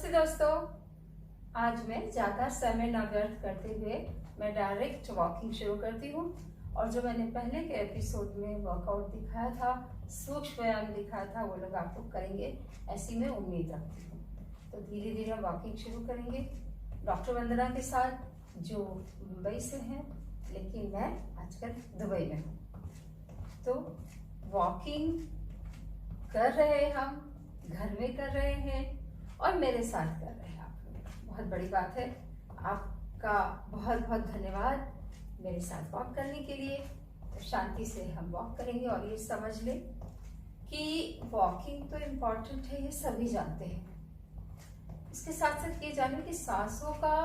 नमस्ते दोस्तों, आज मैं ज़्यादा समय न व्यर्थ करते हुए मैं डायरेक्ट वॉकिंग शुरू करती हूँ। और जो मैंने पहले के एपिसोड में वर्कआउट दिखाया था, सूक्ष्म व्यायाम दिखाया था, वो लोग आप लोग करेंगे ऐसी मैं उम्मीद रखती हूँ। तो धीरे धीरे हम वॉकिंग शुरू करेंगे डॉक्टर वंदना के साथ, जो मुंबई से हैं, लेकिन मैं आजकल दुबई में हूँ। तो वॉकिंग कर रहे हैं, हम घर में कर रहे हैं और मेरे साथ कर रहे हैं आप लोग। बहुत बड़ी बात है। आपका बहुत बहुत धन्यवाद मेरे साथ वॉक करने के लिए। तो शांति से हम वॉक करेंगे और ये समझ लें कि वॉकिंग तो इम्पॉर्टेंट है, ये सभी जानते हैं। इसके साथ साथ ये जाने कि सांसों का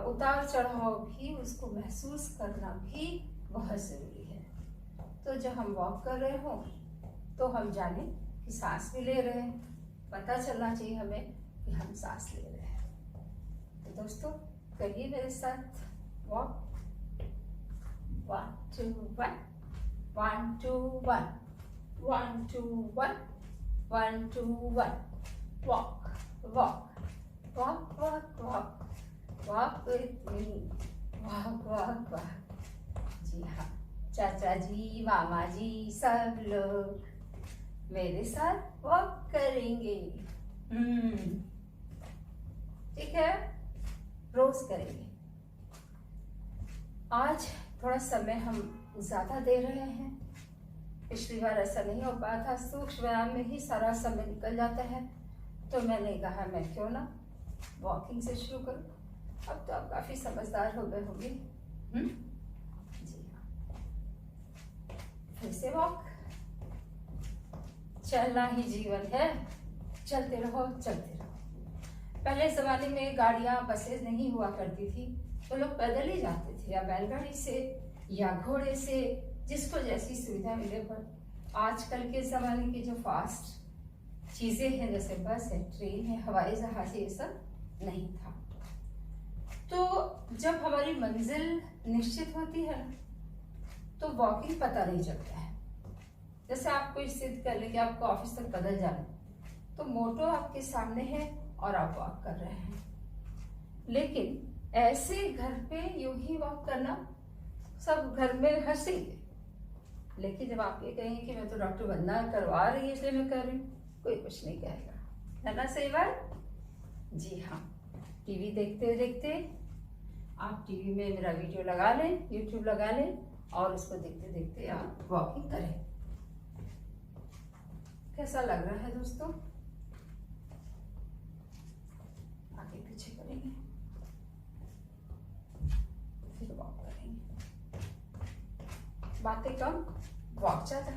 उतार चढ़ाव भी, उसको महसूस करना भी बहुत ज़रूरी है। तो जब हम वॉक कर रहे हो तो हम जाने कि सांस भी ले रहे हैं, पता चलना चाहिए हमें कि हम सांस ले रहे हैं। तो दोस्तों करिए मेरे साथ walk. 1 2 1 1 2 1 1 2 1 1 2 1 walk walk walk walk walk walk with me, walk walk walk. जी हाँ, चाचा जी, मामा जी, सब लोग मेरे साथ वॉक करेंगे। ठीक है, रोज करेंगे। आज थोड़ा समय हम ज्यादा दे रहे हैं। पिछली बार ऐसा नहीं हो पाया था, सूक्ष्म व्यायाम में ही सारा समय निकल जाता है। तो मैंने कहा मैं क्यों ना वॉकिंग से शुरू करूं। अब तो आप काफी समझदार हो गए होंगे। जी हाँ, फिर से वॉक। चलना ही जीवन है, चलते रहो चलते रहो। पहले जमाने में गाड़ियां बसेस नहीं हुआ करती थी, तो लोग पैदल ही जाते थे, या बैलगाड़ी से या घोड़े से, जिसको जैसी सुविधा मिले। पर आजकल के जमाने की जो फास्ट चीजें हैं, जैसे बस है, ट्रेन है, हवाई जहाज है, ये सब नहीं था। तो जब हमारी मंजिल निश्चित होती है ना, तो वॉकिंग पता नहीं चलता है। जैसे आप कोई सिद्ध कर लें कि आपको ऑफिस तक पैदल जाना है, तो मोटो आपके सामने है और आप वॉक कर रहे हैं। लेकिन ऐसे घर पे यूं ही वॉक करना, सब घर में हंसेंगे। लेकिन जब आप ये कहेंगे कि मैं तो डॉक्टर वंदना करवा रही है इसलिए मैं कर रही हूँ, कोई कुछ नहीं कहेगा, है ना? सही बात। जी हाँ, टीवी देखते देखते आप टीवी में मेरा वीडियो लगा लें, यूट्यूब लगा लें और उसको देखते देखते आप वॉकिंग करें। कैसा लग रहा है दोस्तों? आगे पीछे करेंगे, फिर वॉक करेंगे। बातें कम, वॉक ज्यादा।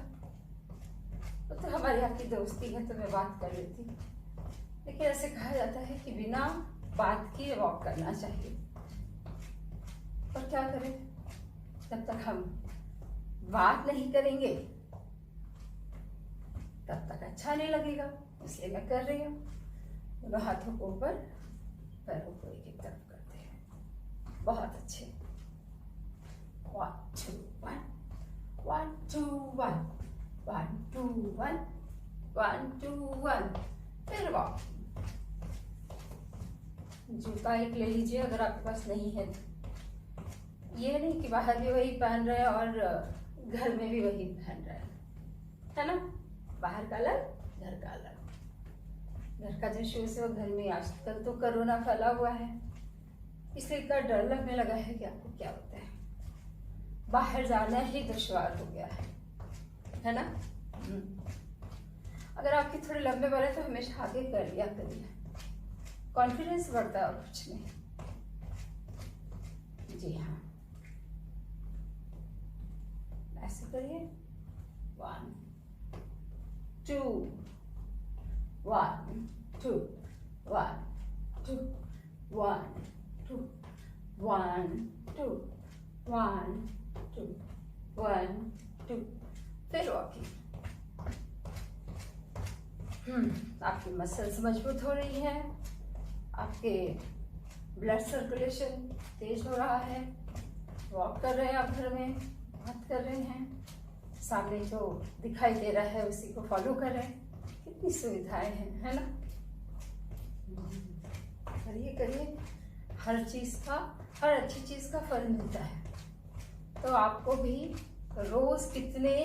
तो हमारे यहाँ की दोस्ती है तो मैं बात कर लेती, लेकिन ऐसे कहा जाता है कि बिना बात किए वॉक करना चाहिए। पर क्या करें, जब तक हम बात नहीं करेंगे तब तक अच्छा नहीं लगेगा, इसलिए मैं कर रही हूँ। दोनों हाथों को ऊपर, पैरों को एक एक तरफ करते हैं। बहुत अच्छे। 1 2 1 1 2 1 1 2 1 1 2 1। फिर वॉक। जूता एक ले लीजिए अगर आपके पास नहीं है। ये नहीं कि बाहर भी वही पहन रहे हैं और घर में भी वही पहन रहे हैं, है ना? बाहर का अलग, घर का अलग। घर का जो शूज है वो घर में। आजकल तो कोरोना फैला हुआ है, इसलिए इतना डर लगने लगा है कि आपको क्या होता है। बाहर जाना ही दुश्वार हो गया है ना? अगर आपके थोड़े लंबे बाल है तो हमेशा आगे कर लिया करिए, कॉन्फिडेंस बढ़ता है और कुछ नहीं। जी हाँ, ऐसे करिए। 1 2 1 2 1 2 1 2 1 2 1 2 1 2। फिर वॉकिंग। आपकी मसल्स मजबूत हो रही है, आपके ब्लड सर्कुलेशन तेज हो रहा है। वॉक कर रहे हैं आप घर में, बात कर रहे हैं, सामने जो दिखाई दे रहा है उसी को फॉलो कर रहे हैं। कितनी सुविधाएं हैं, है ना? करिए करिए, हर चीज़ का, हर अच्छी चीज़ का फल मिलता है। तो आपको भी रोज़ कितने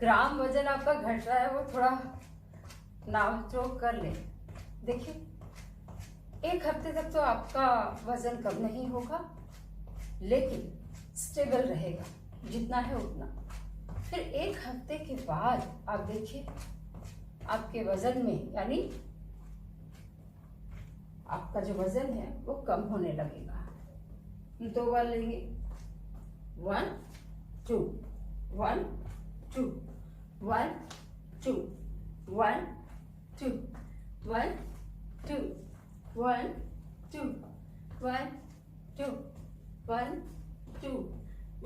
ग्राम वजन आपका घट रहा है वो थोड़ा नाप जोख कर ले। देखिए, एक हफ्ते तक तो आपका वजन कम नहीं होगा, लेकिन स्टेबल रहेगा, जितना है उतना। फिर एक हफ्ते के बाद आप देखिए आपके वजन में, यानी आपका जो वजन है वो कम होने लगेगा। 2 बार लेंगे, 1 2 1 2 1 2 1 2 1 2 1 2 1 2 1 2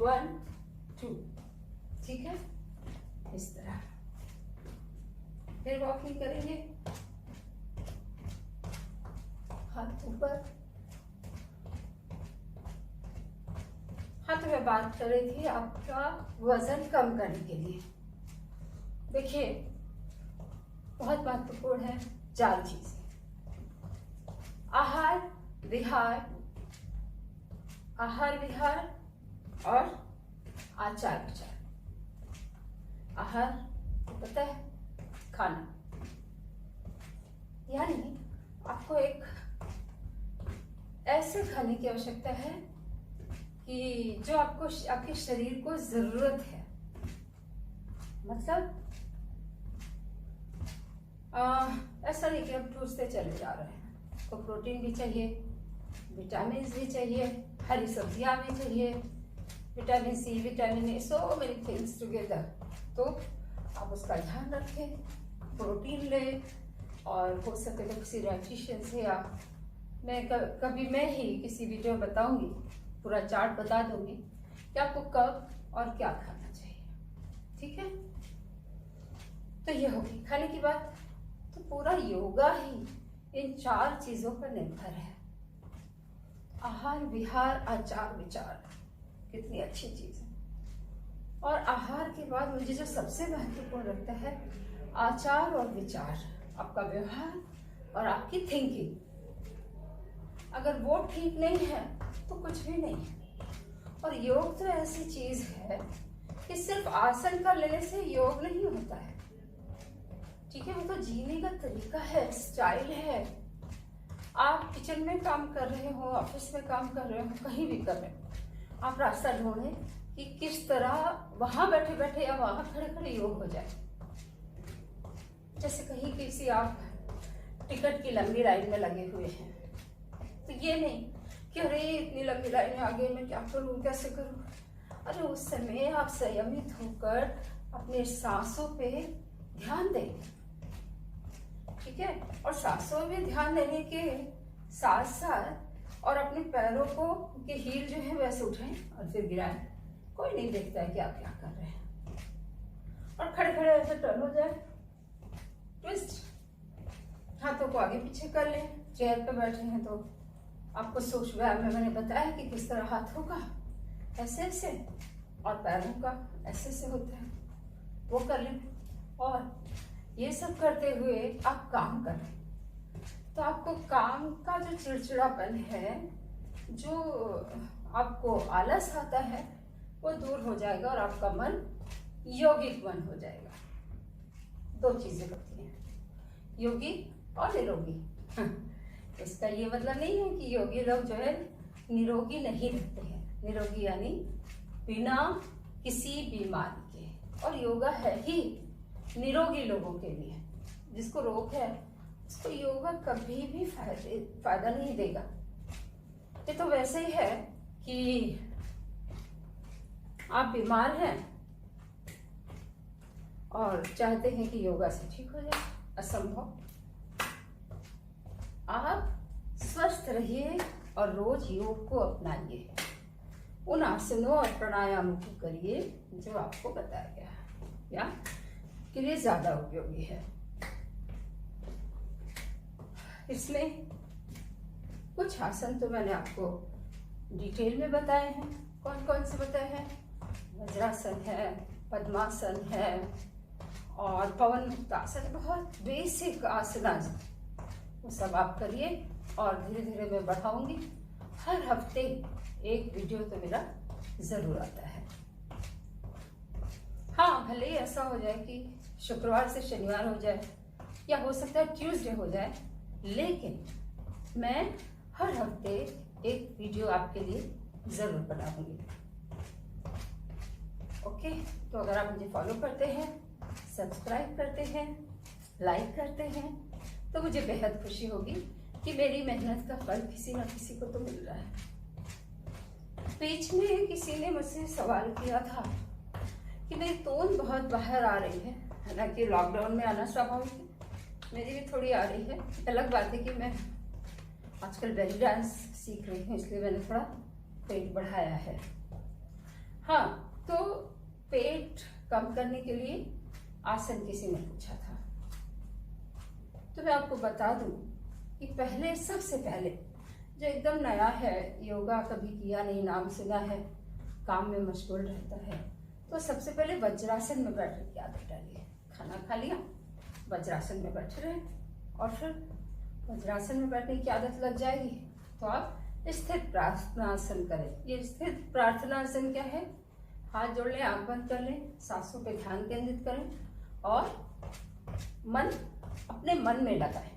1 2। ठीक है, इस तरह फिर वॉकिंग करेंगे, हाथ ऊपर। हाँ, तो मैं बात कर रही थी आपका वजन कम करने के लिए। देखिए, बहुत महत्वपूर्ण है 4 चीजें: आहार विहार, आहार विहार और आचार विचार। आहार पता है, खाना, यानी आपको एक ऐसे खाने की आवश्यकता है कि जो आपको, आपके शरीर को जरूरत है। मतलब ऐसा नहीं कि आप ठूसते चले जा रहे हैं। आपको प्रोटीन भी चाहिए, विटामिन भी चाहिए, हरी सब्जियां भी चाहिए, vitamin C, vitamin A, so many things together. तो आप उसका ध्यान रखें, प्रोटीन लें, और हो सके तो किसी डाइटिशियन से, या मैं कभी मैं ही किसी वीडियो में बताऊंगी, पूरा चार्ट बता दूंगी कि आपको कब और क्या खाना चाहिए। ठीक है, तो ये होगी खाने की बात। तो पूरा योगा ही इन 4 चीजों पर निर्भर है। आहार विहार आचार विचार, कितनी अच्छी चीज है। और आहार के बाद मुझे जो सबसे महत्वपूर्ण लगता है, आचार और विचार, आपका व्यवहार और आपकी थिंकिंग। अगर वो ठीक नहीं है तो कुछ भी नहीं है। और योग तो ऐसी चीज है कि सिर्फ आसन कर लेने से योग नहीं होता है। ठीक है, वो तो जीने का तरीका है, स्टाइल है। आप किचन में काम कर रहे हो, ऑफिस में काम कर रहे हो, कहीं भी कर रहे हो, आप रास्ता ढूंढें कि किस तरह वहां बैठे बैठे या वहां खड़े खड़े योग हो जाए। जैसे कहीं किसी आप टिकट की लंबी लाइन में लगे हुए हैं, तो ये नहीं कि अरे इतनी लंबी लाइन में आगे मैं क्या करूं, कैसे करूं। अरे उस समय आप संयमित होकर अपने सांसों पे ध्यान दें। ठीक है, और सांसों में ध्यान देने के साथ साथ और अपने पैरों को के हील जो है वैसे उठाएं और फिर गिराएं। कोई नहीं देखता है कि आप क्या कर रहे हैं। और खड़े खड़े ऐसे टर्न हो जाए, ट्विस्ट, हाथों को आगे पीछे कर लें। चेयर पे बैठे हैं तो आपको सूक्ष्म व्यायाम में मैंने बताया कि किस तरह हाथों का ऐसे ऐसे और पैरों का ऐसे ऐसे होता है, वो कर लें। और ये सब करते हुए आप काम कर रहे हैं तो आपको काम का जो चिड़चिड़ापन है, जो आपको आलस आता है, वो दूर हो जाएगा और आपका मन यौगिक मन हो जाएगा। 2 चीजें होती हैं, योगी और निरोगी। इसका ये मतलब नहीं है कि योगी लोग जो है निरोगी नहीं रहते हैं। निरोगी यानी बिना किसी बीमारी के। और योगा है ही निरोगी लोगों के लिए। जिसको रोग है उसको योगा कभी भी फायदा नहीं देगा। ये तो वैसे ही है कि आप बीमार हैं और चाहते हैं कि योगा से ठीक हो जाए, असंभव। आप स्वस्थ रहिए और रोज योग को अपनाइए। उन आसनों और प्राणायामों को करिए जो आपको बताया गया है या के लिए ज्यादा उपयोगी है। इसमें कुछ आसन तो मैंने आपको डिटेल में बताए हैं। कौन कौन से बताए हैं? वज्रासन है, पद्मासन है और पवन मुक्तासन, बहुत बेसिक आसन, वो सब आप करिए और धीरे धीरे मैं बढ़ाऊंगी। हर हफ्ते एक वीडियो तो मेरा ज़रूर आता है। हाँ, भले ही ऐसा हो जाए कि शुक्रवार से शनिवार हो जाए या हो सकता है ट्यूसडे हो जाए, लेकिन मैं हर हफ्ते एक वीडियो आपके लिए ज़रूर बनाऊंगी। ओके, तो अगर आप मुझे फॉलो करते हैं, सब्सक्राइब करते हैं, लाइक करते हैं, तो मुझे बेहद खुशी होगी कि मेरी मेहनत का फल किसी न किसी को तो मिल रहा है। बीच में किसी ने मुझसे सवाल किया था कि मेरी टोन बहुत बाहर आ रही है, हालांकि लॉकडाउन में आना स्वाभाविक है, मेरी भी थोड़ी आ रही है। अलग बात है कि मैं आजकल बेली डांस सीख रही हूँ, इसलिए मैंने थोड़ा पेट बढ़ाया है। हाँ, तो पेट कम करने के लिए आसन किसी ने पूछा था, तो मैं आपको बता दूं कि पहले, सबसे पहले जो एकदम नया है, योगा कभी किया नहीं, नाम सुना है, काम में मशगूल रहता है, तो सबसे पहले वज्रासन में बैठने की आदत डालिए। खाना खा लिया, वज्रासन में बैठे रहे, और फिर वज्रासन में बैठने की आदत लग जाएगी तो आप स्थित प्रार्थनासन करें। ये स्थित प्रार्थनासन क्या है? हाथ जोड़ लें, आंख बंद कर लें, सांसों पे ध्यान केंद्रित करें और मन अपने मन में लगाएं,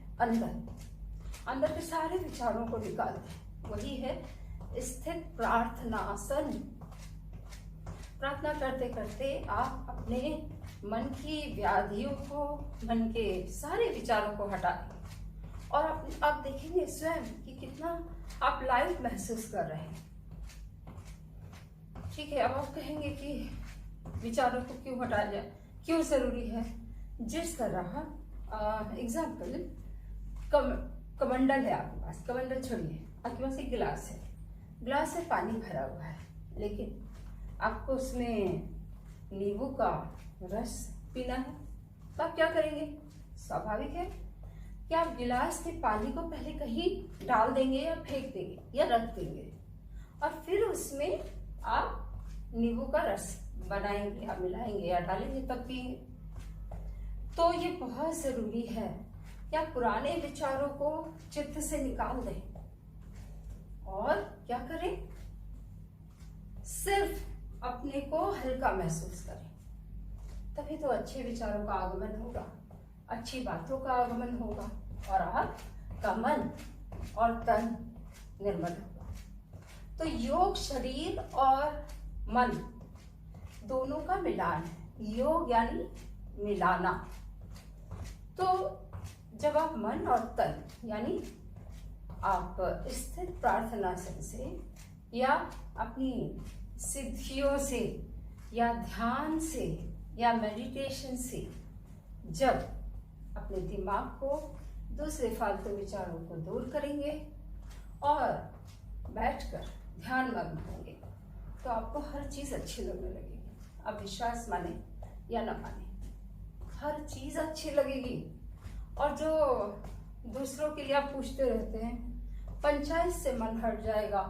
अंदर के सारे विचारों को निकाल दें। वही है स्थित प्रार्थनासन। प्रार्थना करते करते आप अपने मन की व्याधियों को, मन के सारे विचारों को हटा दें और आप देखेंगे स्वयं कि कितना आप लाइट महसूस कर रहे हैं। ठीक है, अब आप कहेंगे कि विचारों को क्यों हटाया जाए, क्यों जरूरी है? जिस तरह एग्जाम्पल, कमंडल है आपके पास, कमंडल छोड़िए, आपके पास एक गिलास है, गिलास में पानी भरा हुआ है, लेकिन आपको उसमें नींबू का रस पीना है, तो आप क्या करेंगे? स्वाभाविक है कि आप गिलास के पानी को पहले कहीं डाल देंगे या फेंक देंगे या रख देंगे, और फिर उसमें आप नींबू का रस बनाएंगे या मिलाएंगे या डालेंगे, तब पिएंगे। तो ये बहुत जरूरी है कि आप पुराने विचारों को चित्त से निकाल दें और क्या करें? सिर्फ अपने को हल्का महसूस करें, तभी तो अच्छे विचारों का आगमन होगा, अच्छी बातों का आगमन होगा और आपका मन और तन निर्मल होगा। तो योग शरीर और मन दोनों का मिलान है, योग यानी मिलाना। तो जब आप मन और तन यानी आप स्थित प्रार्थनासन से या अपनी सिद्धियों से या ध्यान से या मेडिटेशन से जब अपने दिमाग को, दूसरे फालतू विचारों को दूर करेंगे और बैठकर ध्यान मग्न होंगे, तो आपको हर चीज़ अच्छी लगने लगेगी। अब विश्वास माने या न माने, हर चीज़ अच्छी लगेगी। और जो दूसरों के लिए आप पूछते रहते हैं, पंचायत से मन हट जाएगा।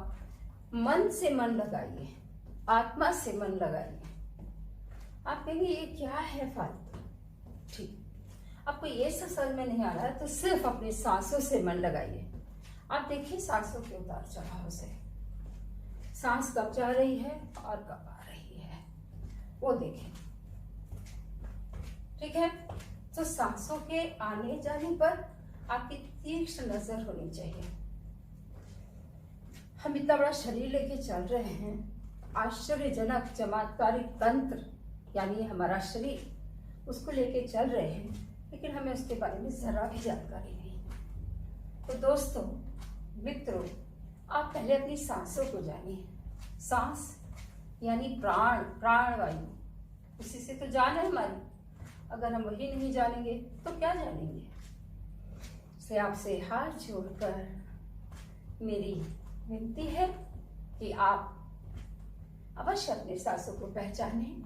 मन से मन लगाइए, आत्मा से मन लगाइए। आप कहेंगे ये क्या है फालतू? ठीक, आपको ये सब समझ में नहीं आ रहा है तो सिर्फ अपनी सांसों से मन लगाइए। आप देखिए सांसों के उतार चढ़ाव से, सांस कब जा रही है और कब आ रही है, वो देखें। ठीक है, तो सांसों के आने जाने पर आपकी तीक्ष्ण नजर होनी चाहिए। हम इतना बड़ा शरीर लेके चल रहे हैं, आश्चर्यजनक चमत्कारिक तंत्र यानी हमारा शरीर, उसको लेके चल रहे हैं, लेकिन हमें उसके बारे में जरा भी जानकारी नहीं। तो दोस्तों, मित्रों, आप पहले अपनी सांसों को जानिए। सांस यानी प्राण, प्राणवायु, उसी से तो जान है हमारी। अगर हम वही नहीं जानेंगे तो क्या जानेंगे? इसलिए आपसे हाथ जोड़कर मेरी विनती है कि आप अवश्य अपने सांसों को पहचानें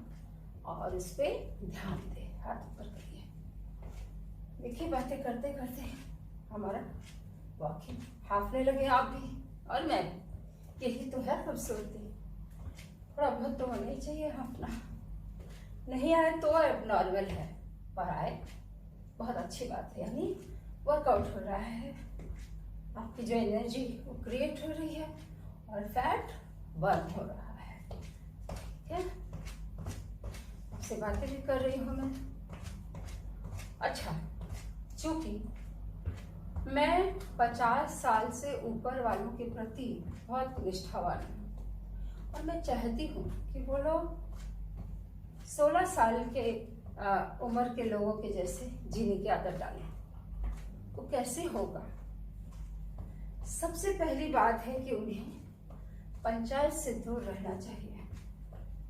और उस पर ध्यान दें। हाथ ऊपर करिए। देखिए, बातें करते करते हमारा वॉकिंग हाफने लगे, आप भी और मैं भी। यही तो है खूबसूरती। थोड़ा बहुत तो होना ही चाहिए हाफना। नहीं आए तो अब नॉर्मल है, पर आए बहुत अच्छी बात है, यानी वर्कआउट हो रहा है। आपकी जो एनर्जी वो क्रिएट हो रही है और फैट बर्न हो रहा है। ठीक है, आपसे बातें भी कर रही हूँ मैं। अच्छा, चूंकि मैं 50 साल से ऊपर वालों के प्रति बहुत निष्ठावान हूँ और मैं चाहती हूँ कि वो लोग 16 साल के उम्र के लोगों के जैसे जीने की आदत डालें। तो कैसे होगा? सबसे पहली बात है कि उन्हें पंचायत से दूर रहना चाहिए।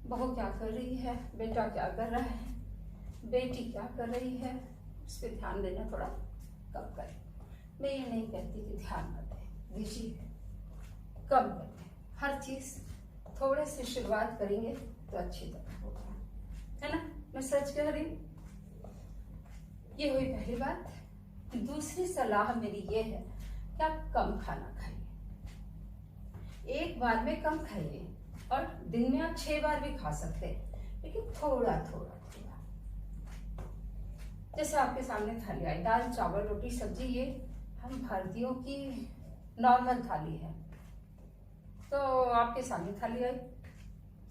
बहू क्या कर रही है, बेटा क्या कर रहा है, बेटी क्या कर रही है, उस पर ध्यान देना थोड़ा कम करें। मैं ये नहीं कहती कि ध्यान मत दीजिए, कम करें। हर चीज थोड़े से शुरुआत करेंगे तो अच्छी तरह होगा, है ना? मैं सच कह रही हूँ। ये हुई पहली बात। दूसरी सलाह मेरी ये है कि आप कम खाना खाइए। एक बार में कम खाइए और दिन में आप 6 बार भी खा सकते हैं, लेकिन थोड़ा थोड़ा थोड़ा। जैसे आपके सामने थाली आई, दाल चावल रोटी सब्जी, ये हम भारतीयों की नॉर्मल थाली है। तो आपके सामने थाली आई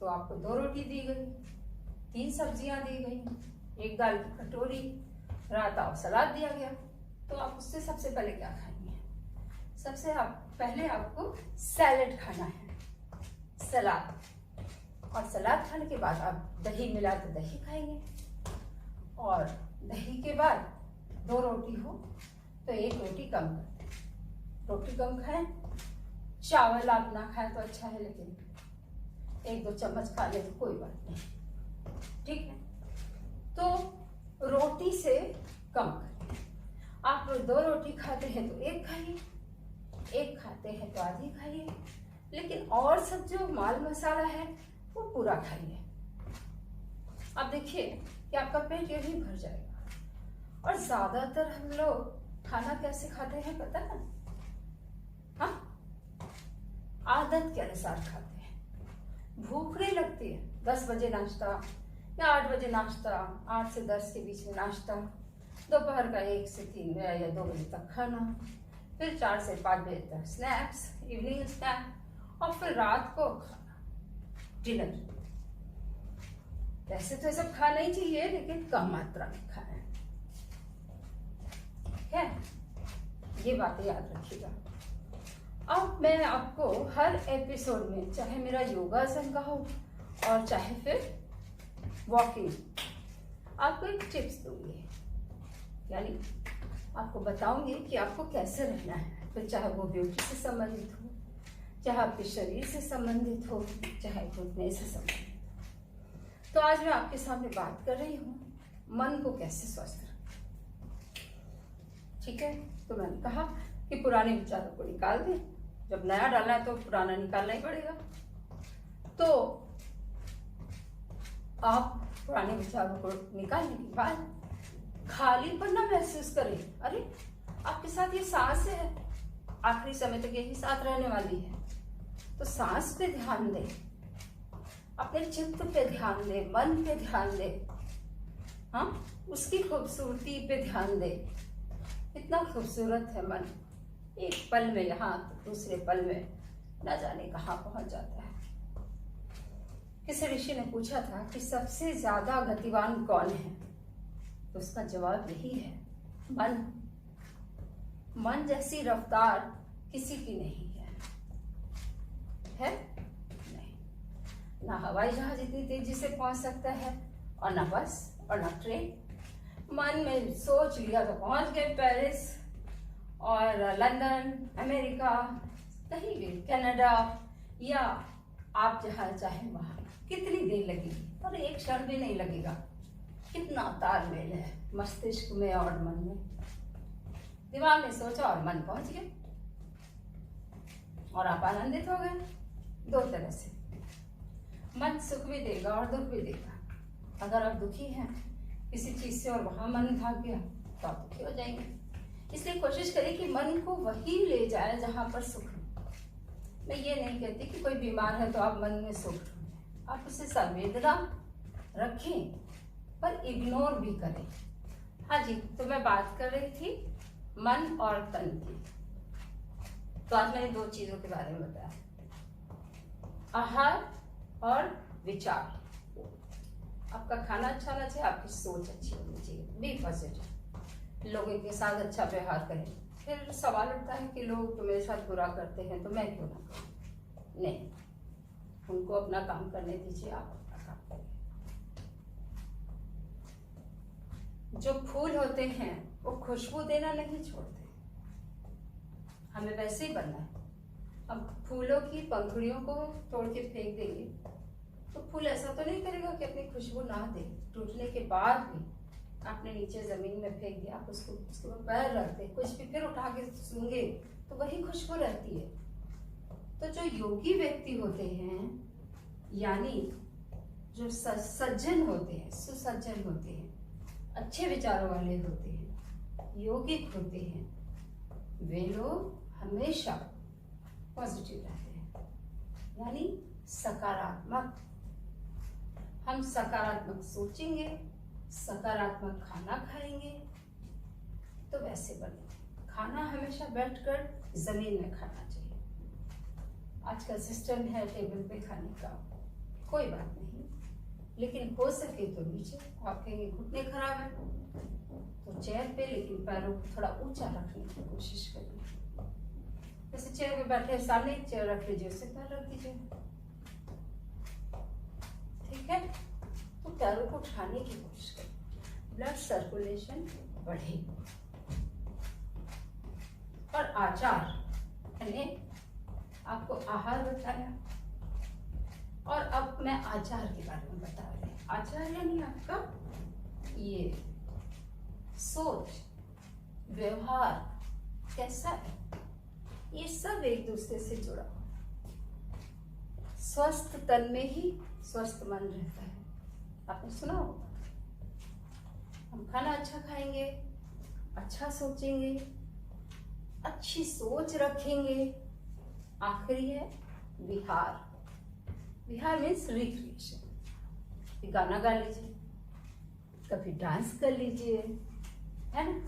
तो आपको 2 रोटी दी गई, 3 सब्जियां दी गई, 1 दाल की कटोरी, रायता और सलाद दिया गया। तो आप उससे सबसे पहले क्या खाएंगे? सबसे पहले आपको सैलेड खाना है, सलाद। और सलाद खाने के बाद आप दही मिला तो दही खाएंगे, और दही के बाद 2 रोटी हो तो 1 रोटी कम कर दें। रोटी कम खाएं। चावल आप ना खाएं तो अच्छा है, लेकिन 1-2 चम्मच खा ले तो कोई बात नहीं, ठीक है? तो रोटी से कम करें। आप 2 रोटी खाते हैं तो 1 खाइए, 1 खाते हैं तो आधी खाइए, लेकिन और सब जो माल मसाला है वो पूरा खाइए। अब देखिए कि आपका पेट यही भर जाएगा। और ज्यादातर हम लोग खाना कैसे खाते हैं पता है? हाँ, आदत के अनुसार खाते हैं। भूख नहीं लगती है, 10 बजे नाश्ता या 8 बजे नाश्ता, 8 से 10 के बीच में नाश्ता, दोपहर का 1 से 3 या 2 बजे तक खाना, फिर 4 से 5 बजे तक स्नैक्स, इवनिंग स्नैक, और फिर रात को खाना, डिनर। वैसे तो ये सब खाना ही चाहिए, लेकिन कम मात्रा में खाना है। ये बातें याद रखिएगा। अब मैं आपको हर एपिसोड में, चाहे मेरा योगासन का हो और चाहे फिर वॉकिंग, आपको एक टिप्स दूंगी, यानी आपको बताऊंगी कि आपको कैसे रहना है। फिर चाहे वो ब्यूटी से संबंधित हो, चाहे आपके शरीर से संबंधित हो, चाहे घुटने से संबंधित हो। तो आज मैं आपके सामने बात कर रही हूँ मन को कैसे स्वस्थ रखें। ठीक है, तो मैंने कहा कि पुराने विचारों को निकाल दें। जब नया डालना है तो पुराना निकालना ही पड़ेगा। तो आप पुराने विचारों को निकालने के बाद खालीपन ना महसूस करें। अरे, आपके साथ ये सांस है, आखिरी समय तक यही साथ रहने वाली है, तो सांस पे ध्यान दें, अपने चित्त पे ध्यान दें, मन पे ध्यान दें, हाँ, उसकी खूबसूरती पे ध्यान दें। इतना खूबसूरत है मन, एक पल में यहाँ तो दूसरे पल में न जाने कहाँ पहुंच जाता है। किसी ऋषि ने पूछा था कि सबसे ज्यादा गतिवान कौन है, तो उसका जवाब यही है, मन। मन जैसी रफ्तार किसी की नहीं है नहीं। ना हवाई जहाज इतनी तेजी से पहुंच सकता है, और ना बस, और ना ट्रेन। मन में सोच लिया तो पहुंच गए पेरिस और लंदन, अमेरिका, कहीं भी, कनाडा, या आप जहां चाहें वहां। कितनी देर लगेगी? और एक क्षण भी नहीं लगेगा। कितना तालमेल है मस्तिष्क में और मन में। दिमाग ने सोचा और मन पहुंच गया, और आप आनंदित हो गए। 2 तरह से मन सुख भी देगा और दुख भी देगा। अगर आप दुखी हैं किसी चीज से और वहां मन भाग गया तो आप दुखी हो जाएंगे। इसलिए कोशिश करें कि मन को वही ले जाए जहां पर सुख है। मैं ये नहीं कहती कि कोई बीमार है तो आप मन में सुख ढूंढें। आप उसे संवेदना रखें, पर इग्नोर भी करें। हाँ जी, तो मैं बात कर रही थी मन और तन की। तो आज मैंने दो चीजों के बारे में बताया, आहार और विचार। आपका खाना अच्छा होना चाहिए, आपकी सोच अच्छी होनी चाहिए, बी पॉजिटिव, लोगों के साथ अच्छा व्यवहार करें। फिर सवाल उठता है कि लोग तो मेरे साथ बुरा करते हैं तो मैं क्यों ना करूं? नहीं, उनको अपना काम करने दीजिए, आप अपना काम करिए। जो फूल होते हैं वो खुशबू देना नहीं छोड़ते, हमें वैसे ही बनना है। अब फूलों की पंखुड़ियों को तोड़ के फेंक देंगे तो फूल ऐसा तो नहीं करेगा कि अपनी खुशबू ना दे। टूटने के बाद भी आपने नीचे जमीन में फेंक दिया, आप उसको उसके ऊपर पैर रखते, कुछ भी फिर उठा के सूंघे तो वही खुशबू रहती है। तो जो योगी व्यक्ति होते हैं, यानी जो सज्जन होते हैं, सुसज्जन होते हैं, अच्छे विचारों वाले होते हैं, योगिक होते हैं, वे लोग हमेशा पॉजिटिव रहते हैं, यानी सकारात्मक। हम सकारात्मक सोचेंगे, सकारात्मक खाना खाएंगे तो वैसे बने। खाना हमेशा बैठकर जमीन में खाना चाहिए। आजकल सिस्टम है टेबल पे खाने का, कोई बात नहीं, लेकिन हो सके तो नीचे। आप कहेंगे घुटने खराब है तो चेयर पे, लेकिन पैरों को थोड़ा ऊंचा रखने की कोशिश करिए। जैसे चेयर पे बैठे, सामने एक चेयर रख लीजिए, उससे पैर रख दीजिए, ठीक है। तो पैरों को उठाने की कोशिश करें, ब्लड सर्कुलेशन बढ़े। और आचार, मैंने आपको आहार बताया और अब मैं आचार के बारे में बता रही हूँ। आचार यानी आपका ये सोच, व्यवहार कैसा है, ये सब एक दूसरे से जुड़ा। स्वस्थ तन में ही स्वस्थ मन रहता है, आपने सुना होगा। हम खाना अच्छा खाएंगे, अच्छा सोचेंगे, अच्छी सोच रखेंगे। आखिरी है विहार। विहार मीन्स रिक्रिएशन। गाना गा लीजिए, कभी डांस कर लीजिए, है ना।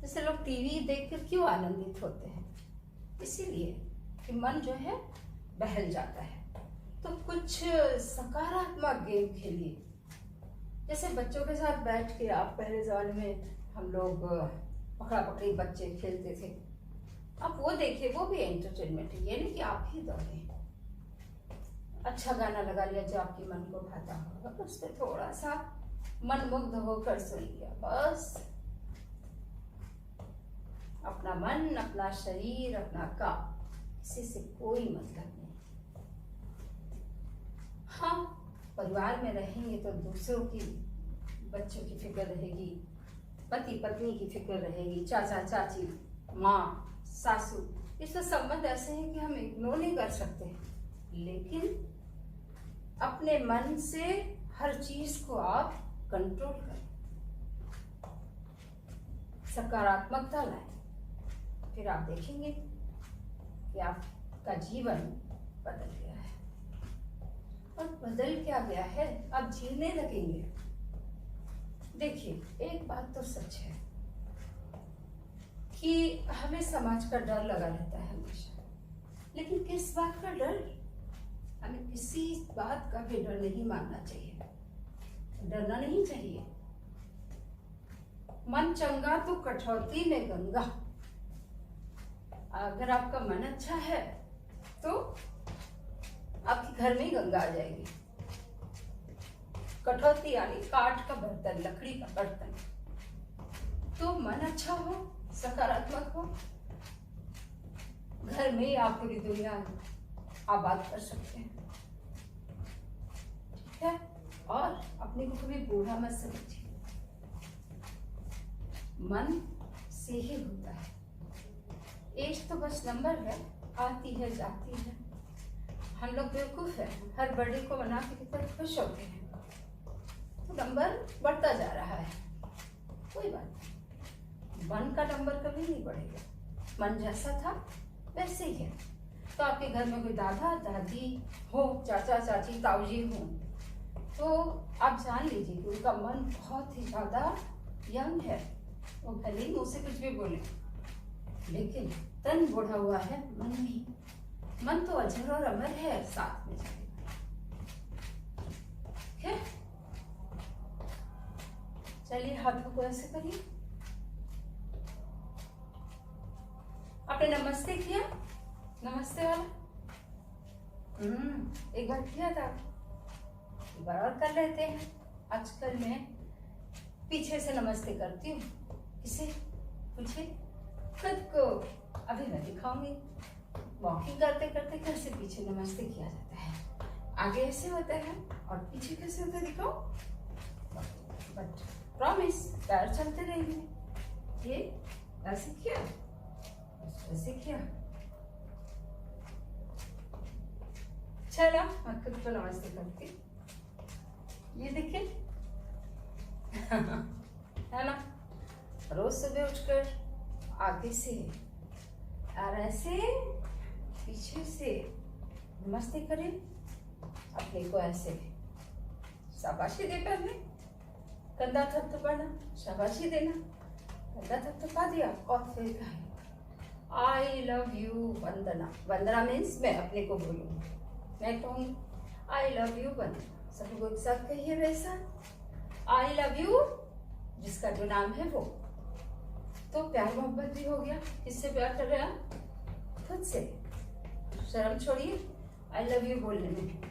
जैसे लोग टीवी देखकर क्यों आनंदित होते हैं, इसीलिए कि मन जो है बहल जाता है। तो कुछ सकारात्मक गेम खेलिए। जैसे बच्चों के साथ बैठ के, आप पहले जमाने में हम लोग पकड़ा पकड़ी बच्चे खेलते थे, आप वो देखिए, वो भी एंटरटेनमेंट है। ये नहीं कि आप ही दौड़े। अच्छा गाना लगा लिया जो आपके मन को भाता होगा, तो उस पर थोड़ा सा मन मुग्ध होकर सुन लिया, बस। अपना मन, अपना शरीर, अपना काम, किसी से कोई मतलब नहीं। हाँ, परिवार में रहेंगे तो दूसरों की, बच्चों की फिक्र रहेगी, पति पत्नी की फिक्र रहेगी, चाचा चाची, माँ सासू, इससे संबंध ऐसे हैं कि हम इग्नोर नहीं कर सकते। लेकिन अपने मन से हर चीज को आप कंट्रोल करें, सकारात्मकता लाएं, फिर आप देखेंगे कि आपका जीवन बदल गया है। और बदल क्या गया है, आप जीने लगेंगे। देखिए, एक बात तो सच है कि हमें समाज का डर लगा रहता है हमेशा, लेकिन किस बात का डर? हमें किसी बात का भी डर नहीं मानना चाहिए, डरना नहीं चाहिए। मन चंगा तो कठौती में गंगा। अगर आपका मन अच्छा है तो आपके घर में ही गंगा आ जाएगी। कठौती यानी काठ का बर्तन, लकड़ी का बर्तन। तो मन अच्छा हो, सकारात्मक हो, घर में ही आप पूरी दुनिया आबाद कर सकते हैं, ठीक है। और अपने को कभी बूढ़ा मत समझिए, मन से ही होता है। एज तो बस नंबर है, आती है जाती है। हम लोग बेवकूफ है, हर बर्थडे को मना के कितना खुश होते हैं, तो नंबर बढ़ता जा रहा है। कोई बात नहीं, मन का नंबर कभी नहीं बढ़ेगा। मन जैसा था वैसे ही है। तो आपके घर में कोई दादा दादी हो, चाचा चाची, ताऊजी हो, तो आप जान लीजिए कि उनका मन बहुत ही ज्यादा यंग है। वो भले ही मुझसे कुछ भी बोले, लेकिन तन बूढ़ा हुआ है, मन नहीं। मन तो अजर और अमर है, साथ में जाएगा। ठीक है, चलिए हाथों को ऐसे करिए। आपने नमस्ते किया, नमस्ते वाला एक बार किया था, एक बार और कर लेते हैं। आजकल मैं पीछे से नमस्ते करती हूँ। इसे पूछे खुद को, अभी मैं दिखाऊंगी। वॉकिंग करते करते कैसे पीछे नमस्ते किया जाता है। आगे ऐसे होता है और पीछे कैसे होता है दिखाओ। बट प्रॉमिस, पैर चलते रहेंगे। ये ऐसे किया, ऐसे किया। चलो मैं खुद को नमस्ते करती। ये देखिए है ना, रोज सुबह उठकर आगे से और ऐसे पीछे से नमस्ते करें। अपने को ऐसे शाबाशी दे, पहले कंधा थपथपाना, शाबाशी देना, कंधा थपथपा दिया और फिर कहें I love you Vandana. Vandana means मैं अपने को बोलूँगी, मैं कहूँगी आई लव यू वंदना। सभी को एक साथ कहिए वैसा, आई लव यू, जिसका जो नाम है वो। तो प्यार मोहब्बत भी हो गया। किससे प्यार कर रहे हैं आप? खुद से। शर्म छोड़िए आई लव यू बोलने में।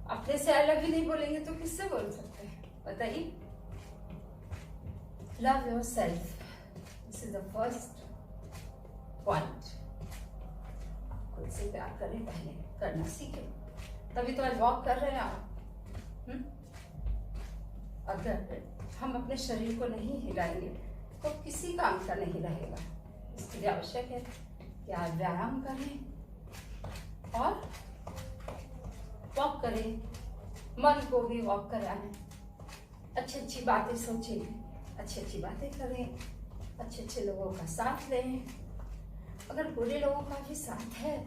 अपने से आई लव यू नहीं बोलेंगे तो किससे बोल सकते हैं, बताइए। Love your self, this is the first point. खुद से प्यार करें, पहले करना सीखें, तभी तो आज वॉक कर रहे हैं आप। अगर हम अपने शरीर को नहीं हिलाएंगे तो किसी काम का नहीं रहेगा। इसके लिए आवश्यक है कि आप व्यायाम करें और वॉक करें, मन को भी वॉक कराएं, अच्छी अच्छी बातें सोचें, अच्छी अच्छी बातें करें, अच्छे अच्छे लोगों का साथ लें। अगर बुरे लोगों का भी साथ है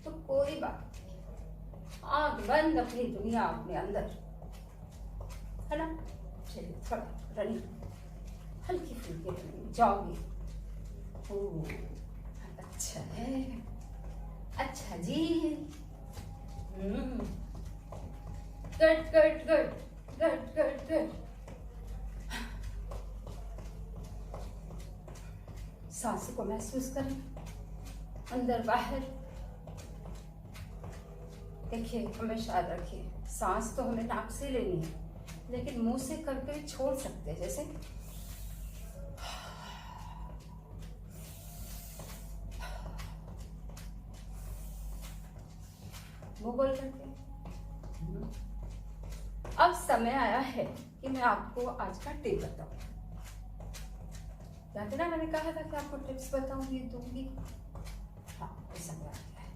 तो कोई बात नहीं, आंख बंद, अपनी दुनिया अपने अंदर, है ना। चलिए थोड़ा रनिंग, हल्की फुल्की रनिंग, जॉगिंग। अच्छा है, अच्छा जी। Good good good good good good. सांसों को महसूस करें, अंदर बाहर। देखिए, हमेशा याद रखिए, सांस तो हमें नाक से लेनी है, लेकिन मुंह से करके छोड़ सकते हैं। जैसे मुंह बोल करके। अब समय आया है कि मैं आपको आज का टिप बताऊं। याद है ना, मैंने कहा था कि आपको टिप्स बताऊंगी, दूंगी। हाँ, समय आ गया है।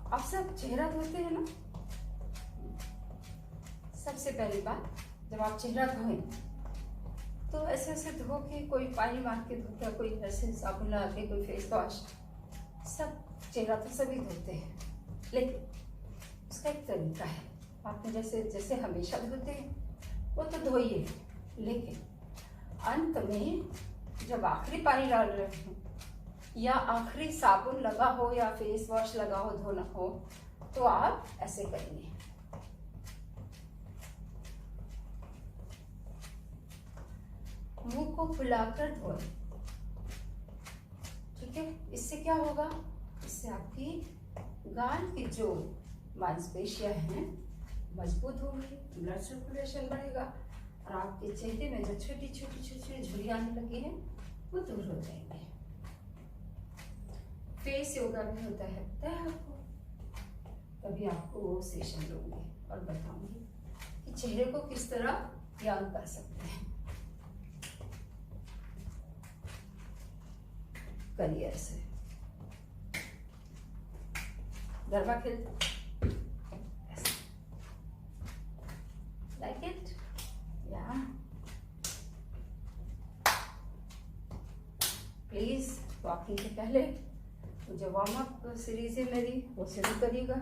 आप सब चेहरा धोते हैं ना। सबसे पहली बात, जब आप चेहरा धोएं तो ऐसे ऐसे धो के, कोई पानी मार के धोता, कोई ऐसे साबुन लगा के, कोई फेस वॉश, सब चेहरा तो सभी धोते हैं, लेकिन उसका एक तरीका है। आपने जैसे जैसे हमेशा धोते हैं वो तो धोइए, लेकिन अंत में जब आखिरी पानी डाल रहे हो या आखिरी साबुन लगा हो या फेस वॉश लगा हो, धोना हो, तो आप ऐसे करेंगे। मुंह को फुलाकर धोएं, ठीक है। इससे क्या होगा, इससे आपकी गाल की जो मांसपेशियां हैं मजबूत होंगी, ब्लड सर्कुलेशन बढ़ेगा और आपके चेहरे में जो छोटी छोटी छोटी झुर्रियां आने लगी हैं वो दूर हो जाएंगे। फेस योगा भी होता है, पता है आपको। तभी आपको वो सेशन लूंगी और बताऊंगी कि चेहरे को किस तरह यंग कर सकते हैं। करिए ऐसे, गरबा खेलते, लाइक इट या। प्लीज वॉकिंग से पहले जो वार्म अप सीरीज है मेरी वो शुरू करिएगा।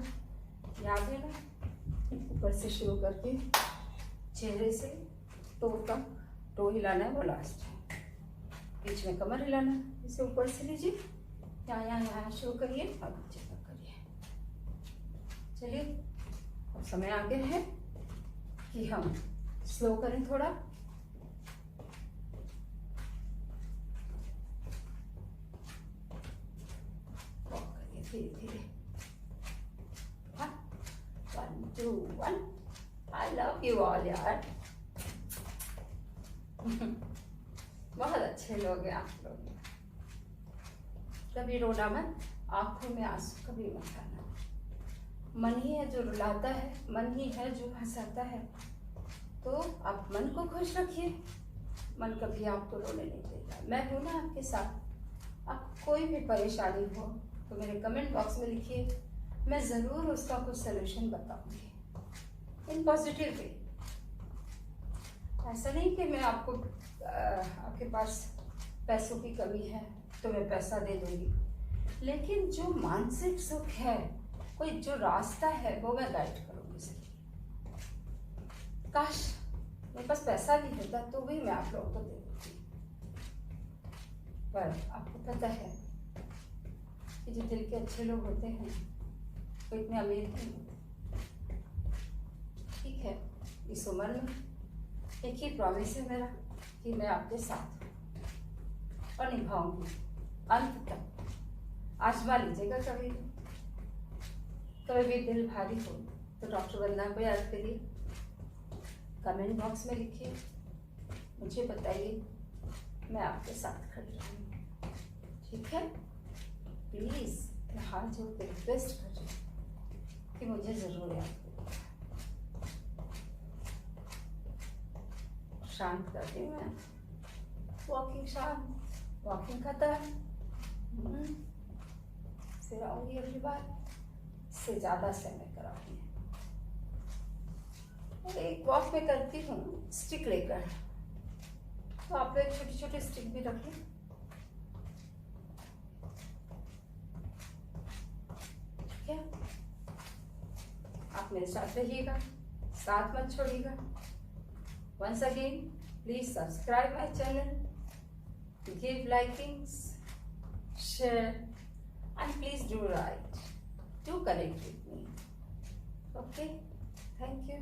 याद है ना, ऊपर से शुरू करके चेहरे से टो तक, टो हिलाना है वो लास्ट है। बीच में कमर हिलाना, इसे ऊपर से लीजिए, यहाँ शुरू करिए और नीचे तक करिए। चलिए अब समय आ गया है कि हम स्लो करें थोड़ा। वॉक करिए धीरे धीरे। 1 2 1। आई लव यू ऑल यार। बहुत अच्छे लोग हैं आप लोग। कभी रोना मत, आंखों में आंसू कभी मत आना। मन ही है जो रुलाता है, मन ही है जो हंसाता है। तो आप मन को खुश रखिए, मन कभी आपको रोने नहीं देगा। मैं हूं ना आपके साथ। आप कोई भी परेशानी हो तो मेरे कमेंट बॉक्स में लिखिए, मैं ज़रूर उसका कुछ सलूशन बताऊंगी इन पॉजिटिव वे। ऐसा नहीं कि मैं आपको आपके पास पैसों की कमी है तो मैं पैसा दे दूंगी, लेकिन जो मानसिक सुख है, कोई जो रास्ता है वो मैं गाइड करूंगी सही। काश मेरे पास पैसा भी होता तो भी मैं आप लोगों को दे देती, पर आपको पता है कि जो दिल के अच्छे लोग होते हैं वो इतने अमीर नहीं होते। ठीक है, इस उम्र में एक ही प्रॉमिस है मेरा कि मैं आपके साथ हूँ और निभाऊंगी अंत तक। आजमा लीजिएगा कभी भी दिल भारी हो तो डॉक्टर वंदना को याद करिए, कमेंट बॉक्स में लिखिए, मुझे बताइए, मैं आपके साथ खड़ी रहूँगी। ठीक है, प्लीज़ मैं हाथ जोड़ के रिक्वेस्ट कर रही हूँ कि मुझे ज़रूर याद करिए। शांत करती हूँ मैं, वॉकिंग शांत, वॉकिंग खत्म। फिर आऊँगी अगली बार, इससे ज़्यादा समय कराऊंगी। एक वॉक में करती हूँ स्टिक लेकर, तो आप लोग छोटे छोटे स्टिक भी रखें। ठीक है, आप मेरे साथ रहिएगा, साथ मत छोड़िएगा। Once again, please subscribe my channel, give likings, share, and please do write. Do connect with me. Okay, thank you.